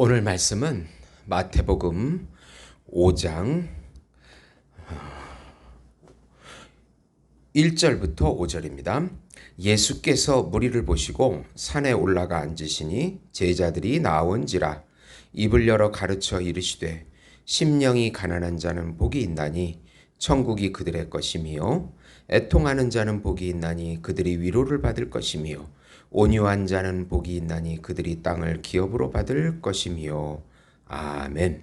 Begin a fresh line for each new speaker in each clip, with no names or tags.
오늘 말씀은 마태복음 5장 1절부터 5절입니다. 예수께서 무리를 보시고 산에 올라가 앉으시니 제자들이 나온지라 입을 열어 가르쳐 이르시되 심령이 가난한 자는 복이 있나니 천국이 그들의 것이며 애통하는 자는 복이 있나니 그들이 위로를 받을 것이며 온유한 자는 복이 있나니 그들이 땅을 기업으로 받을 것이며 아멘.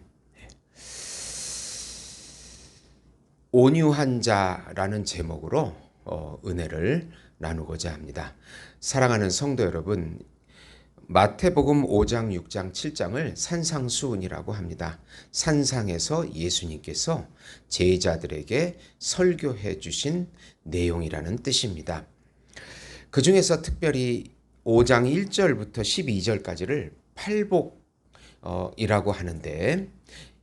온유한 자라는 제목으로 은혜를 나누고자 합니다. 사랑하는 성도 여러분, 마태복음 5장, 6장, 7장을 산상수훈이라고 합니다. 산상에서 예수님께서 제자들에게 설교해 주신 내용이라는 뜻입니다. 그 중에서 특별히 5장 1절부터 12절까지를 팔복이라고 하는데,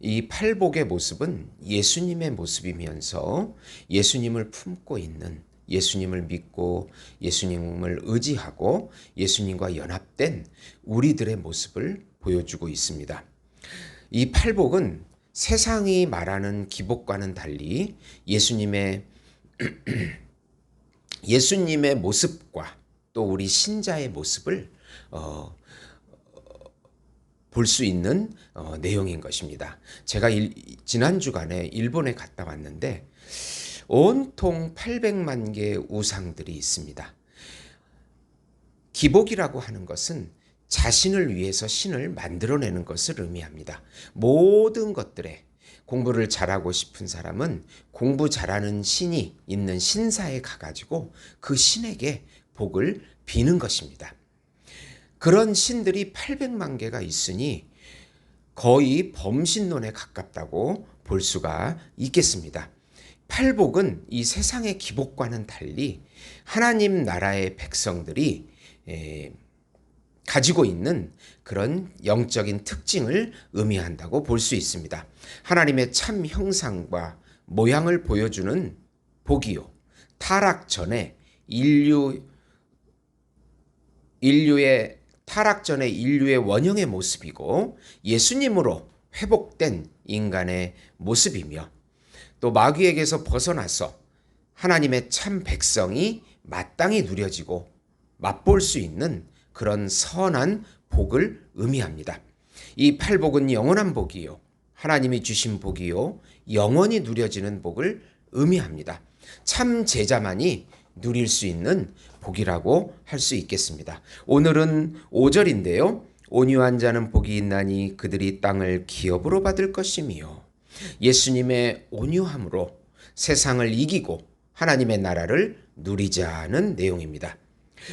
이 팔복의 모습은 예수님의 모습이면서 예수님을 품고 있는, 예수님을 믿고 예수님을 의지하고 예수님과 연합된 우리들의 모습을 보여주고 있습니다. 이 팔복은 세상이 말하는 기복과는 달리 예수님의 모습과 또 우리 신자의 모습을 볼 수 있는 내용인 것입니다. 제가 지난 주간에 일본에 갔다 왔는데 온통 800만 개의 우상들이 있습니다. 기복이라고 하는 것은 자신을 위해서 신을 만들어내는 것을 의미합니다. 모든 것들에 공부를 잘하고 싶은 사람은 공부 잘하는 신이 있는 신사에 가가지고 그 신에게 복을 비는 것입니다. 그런 신들이 800만 개가 있으니 거의 범신론에 가깝다고 볼 수가 있겠습니다. 팔복은 이 세상의 기복과는 달리 하나님 나라의 백성들이 가지고 있는 그런 영적인 특징을 의미한다고 볼 수 있습니다. 하나님의 참 형상과 모양을 보여주는 복이요, 타락 전에 인류의 원형의 모습이고 예수님으로 회복된 인간의 모습이며, 또 마귀에게서 벗어나서 하나님의 참 백성이 마땅히 누려지고 맛볼 수 있는 그런 선한 복을 의미합니다. 이 팔복은 영원한 복이요, 하나님이 주신 복이요, 영원히 누려지는 복을 의미합니다. 참 제자만이 누릴 수 있는 복이라고 할 수 있겠습니다. 오늘은 5절인데요. 온유한 자는 복이 있나니 그들이 땅을 기업으로 받을 것이며, 예수님의 온유함으로 세상을 이기고 하나님의 나라를 누리자는 내용입니다.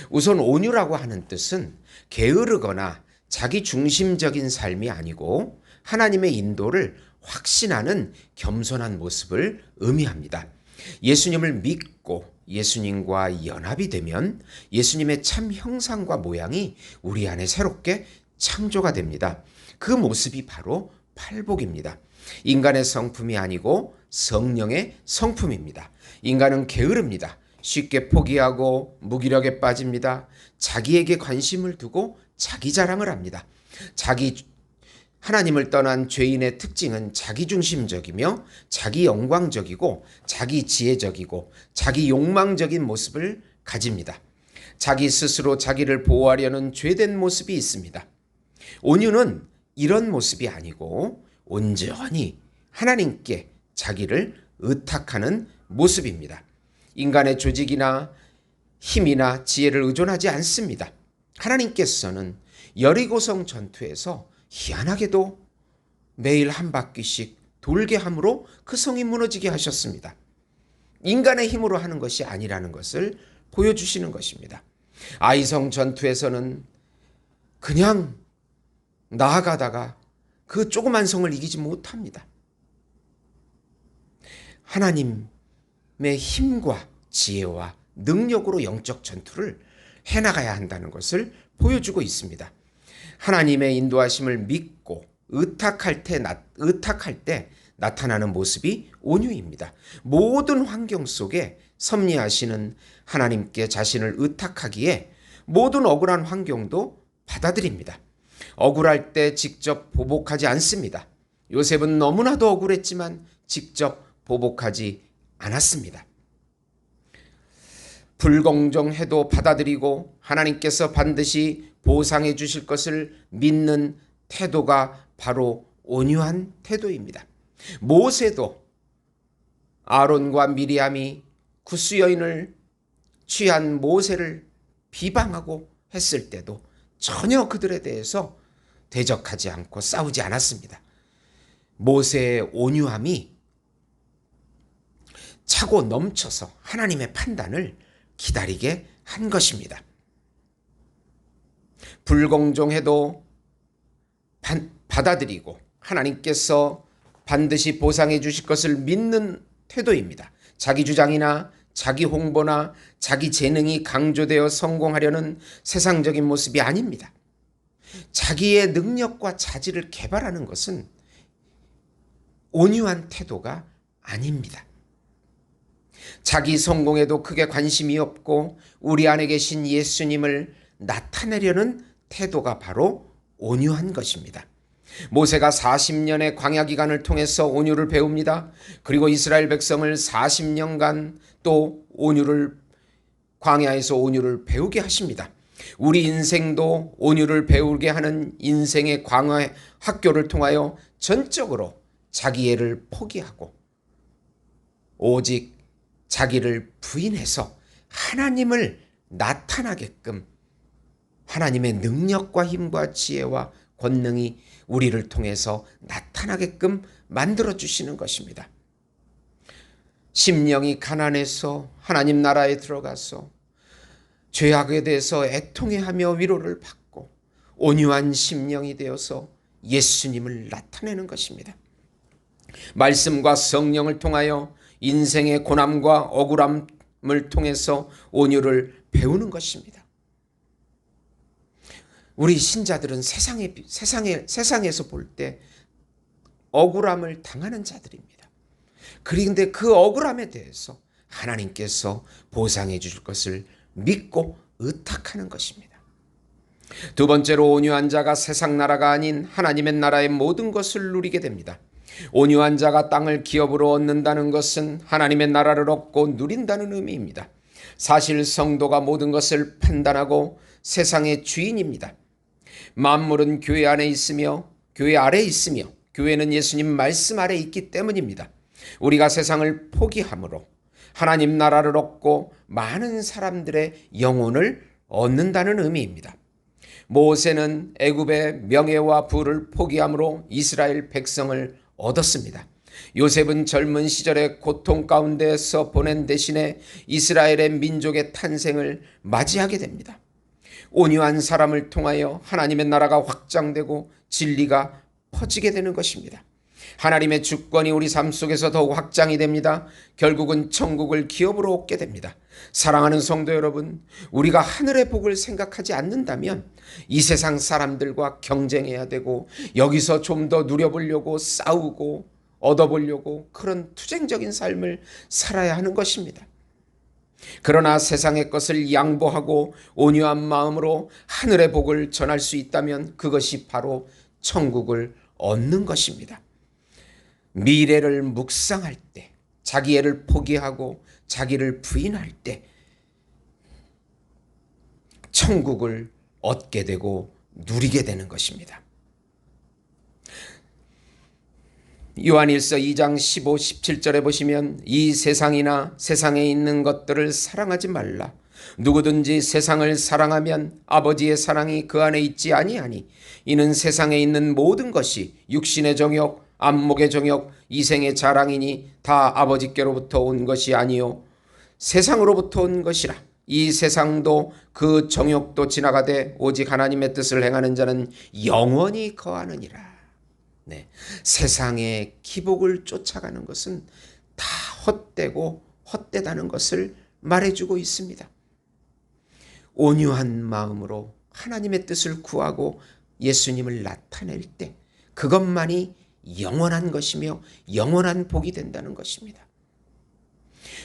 우선 온유라고 하는 뜻은 게으르거나 자기 중심적인 삶이 아니고 하나님의 인도를 확신하는 겸손한 모습을 의미합니다. 예수님을 믿고 예수님과 연합이 되면 예수님의 참 형상과 모양이 우리 안에 새롭게 창조가 됩니다. 그 모습이 바로 팔복입니다. 인간의 성품이 아니고 성령의 성품입니다. 인간은 게으릅니다. 쉽게 포기하고 무기력에 빠집니다. 자기에게 관심을 두고 자기 자랑을 합니다. 하나님을 떠난 죄인의 특징은 자기중심적이며 자기 영광적이고 자기 지혜적이고 자기 욕망적인 모습을 가집니다. 자기 스스로 자기를 보호하려는 죄된 모습이 있습니다. 온유는 이런 모습이 아니고 온전히 하나님께 자기를 의탁하는 모습입니다. 인간의 조직이나 힘이나 지혜를 의존하지 않습니다. 하나님께서는 여리고성 전투에서 희한하게도 매일 한 바퀴씩 돌게 함으로 그 성이 무너지게 하셨습니다. 인간의 힘으로 하는 것이 아니라는 것을 보여주시는 것입니다. 아이성 전투에서는 그냥 나아가다가 그 조그만 성을 이기지 못합니다. 하나님의 힘과 지혜와 능력으로 영적 전투를 해나가야 한다는 것을 보여주고 있습니다. 하나님의 인도하심을 믿고 의탁할 때 나타나는 모습이 온유입니다. 모든 환경 속에 섭리하시는 하나님께 자신을 의탁하기에 모든 억울한 환경도 받아들입니다. 억울할 때 직접 보복하지 않습니다. 요셉은 너무나도 억울했지만 직접 보복하지 않았습니다. 불공정해도 받아들이고 하나님께서 반드시 보상해 주실 것을 믿는 태도가 바로 온유한 태도입니다. 모세도 아론과 미리암이 구스 여인을 취한 모세를 비방하고 했을 때도 전혀 그들에 대해서 대적하지 않고 싸우지 않았습니다. 모세의 온유함이 차고 넘쳐서 하나님의 판단을 기다리게 한 것입니다. 불공정해도 받아들이고 하나님께서 반드시 보상해 주실 것을 믿는 태도입니다. 자기 주장이나 자기 홍보나 자기 재능이 강조되어 성공하려는 세상적인 모습이 아닙니다. 자기의 능력과 자질을 개발하는 것은 온유한 태도가 아닙니다. 자기 성공에도 크게 관심이 없고 우리 안에 계신 예수님을 나타내려는 태도가 바로 온유한 것입니다. 모세가 40년의 광야 기간을 통해서 온유를 배웁니다. 그리고 이스라엘 백성을 40년간 또 광야에서 온유를 배우게 하십니다. 우리 인생도 온유를 배우게 하는 인생의 광야 학교를 통하여 전적으로 자기애를 포기하고 오직 자기를 부인해서 하나님을 나타나게끔 하나님의 능력과 힘과 지혜와 권능이 우리를 통해서 나타나게끔 만들어 주시는 것입니다. 심령이 가난해서 하나님 나라에 들어가서 죄악에 대해서 애통해하며 위로를 받고 온유한 심령이 되어서 예수님을 나타내는 것입니다. 말씀과 성령을 통하여 인생의 고난과 억울함을 통해서 온유를 배우는 것입니다. 우리 신자들은 세상에서 볼 때 억울함을 당하는 자들입니다. 그런데 그 억울함에 대해서 하나님께서 보상해 주실 것을 믿고 의탁하는 것입니다. 두 번째로 온유한 자가 세상 나라가 아닌 하나님의 나라의 모든 것을 누리게 됩니다. 온유한 자가 땅을 기업으로 얻는다는 것은 하나님의 나라를 얻고 누린다는 의미입니다. 사실 성도가 모든 것을 판단하고 세상의 주인입니다. 만물은 교회 안에 있으며 교회 아래에 있으며 교회는 예수님 말씀 아래에 있기 때문입니다. 우리가 세상을 포기함으로 하나님 나라를 얻고 많은 사람들의 영혼을 얻는다는 의미입니다. 모세는 애굽의 명예와 부를 포기함으로 이스라엘 백성을 얻었습니다. 요셉은 젊은 시절의 고통 가운데서 보낸 대신에 이스라엘의 민족의 탄생을 맞이하게 됩니다. 온유한 사람을 통하여 하나님의 나라가 확장되고 진리가 퍼지게 되는 것입니다. 하나님의 주권이 우리 삶 속에서 더욱 확장이 됩니다. 결국은 천국을 기업으로 얻게 됩니다. 사랑하는 성도 여러분, 우리가 하늘의 복을 생각하지 않는다면 이 세상 사람들과 경쟁해야 되고 여기서 좀 더 누려보려고 싸우고 얻어보려고 그런 투쟁적인 삶을 살아야 하는 것입니다. 그러나 세상의 것을 양보하고 온유한 마음으로 하늘의 복을 전할 수 있다면 그것이 바로 천국을 얻는 것입니다. 미래를 묵상할 때, 자기애를 포기하고 자기를 부인할 때 천국을 얻게 되고 누리게 되는 것입니다. 요한일서 2장 15, 17절에 보시면 이 세상이나 세상에 있는 것들을 사랑하지 말라. 누구든지 세상을 사랑하면 아버지의 사랑이 그 안에 있지 아니하니 이는 세상에 있는 모든 것이 육신의 정욕, 안목의 정욕, 이생의 자랑이니 다 아버지께로부터 온 것이 아니요 세상으로부터 온 것이라. 이 세상도 그 정욕도 지나가되 오직 하나님의 뜻을 행하는 자는 영원히 거하느니라. 네, 세상의 기복을 쫓아가는 것은 다 헛되고 헛되다는 것을 말해주고 있습니다. 온유한 마음으로 하나님의 뜻을 구하고 예수님을 나타낼 때 그것만이 영원한 것이며 영원한 복이 된다는 것입니다.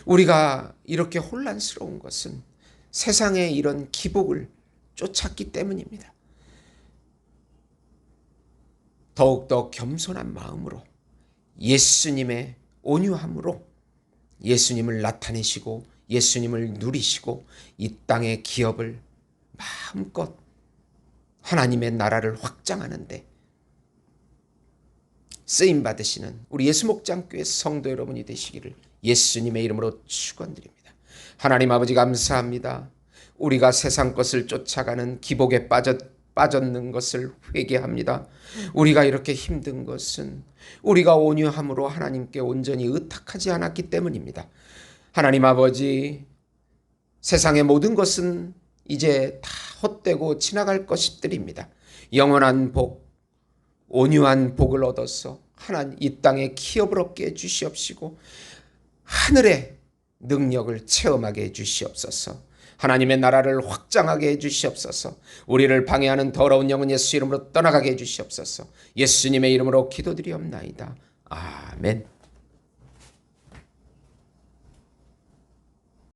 우리가 이렇게 혼란스러운 것은 세상의 이런 기복을 쫓았기 때문입니다. 더욱더 겸손한 마음으로 예수님의 온유함으로 예수님을 나타내시고 예수님을 누리시고 이 땅의 기업을 마음껏 하나님의 나라를 확장하는데 쓰임받으시는 우리 예수목장교회 성도 여러분이 되시기를 예수님의 이름으로 축원드립니다. 하나님 아버지 감사합니다. 우리가 세상 것을 쫓아가는 기복에 빠졌는 것을 회개합니다. 우리가 이렇게 힘든 것은 우리가 온유함으로 하나님께 온전히 의탁하지 않았기 때문입니다. 하나님 아버지, 세상의 모든 것은 이제 다 헛되고 지나갈 것들입니다. 영원한 복, 온유한 복을 얻어서 하나님 이 땅에 기업을 얻게 해주시옵시고 하늘의 능력을 체험하게 해주시옵소서. 하나님의 나라를 확장하게 해주시옵소서. 우리를 방해하는 더러운 영은 예수 이름으로 떠나가게 해주시옵소서. 예수님의 이름으로 기도드리옵나이다. 아멘.